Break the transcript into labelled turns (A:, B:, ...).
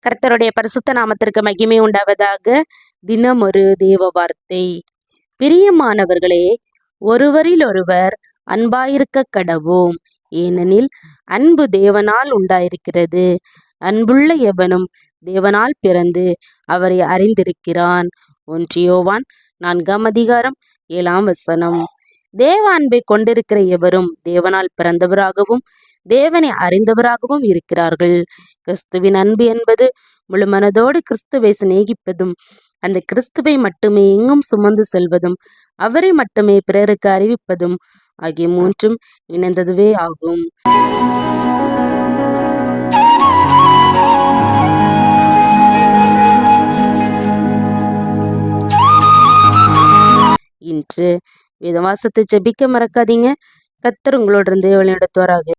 A: கர்த்தருடைய பரிசுத்த நாமத்திற்கு மகிமை உண்டாவதாக. தினம் ஒரு தேவ வார்த்தை. பிரியமானவர்களே, ஒருவரில் ஒருவர் அன்பாயிருக்க கடவோம், ஏனெனில் அன்பு தேவனால் உண்டாயிருக்கிறது. அன்புள்ள எவனும் தேவனால் பிறந்து அவரை அறிந்திருக்கிறான். 1 யோவான் 4:7. தேவ அன்பை கொண்டிருக்கிற எவரும் தேவனால் பிறந்தவராகவும் தேவனை அறிந்தவராகவும் இருக்கிறார்கள். கிறிஸ்துவின் அன்பு என்பது முழு மனதோடு கிறிஸ்துவை சிநேகிப்பதும், அந்த கிறிஸ்துவை மட்டுமே எங்கும் சுமந்து செல்வதும், அவரை மட்டுமே பிறருக்கு அறிவிப்பதும் ஆகிய மூன்றும் இணைந்ததுவே ஆகும். இன்று வேதவாசத்தை ஜெபிக்க மறக்காதீங்க. கர்த்தர் உங்களோட இருந்து வழி நடத்துவாராக.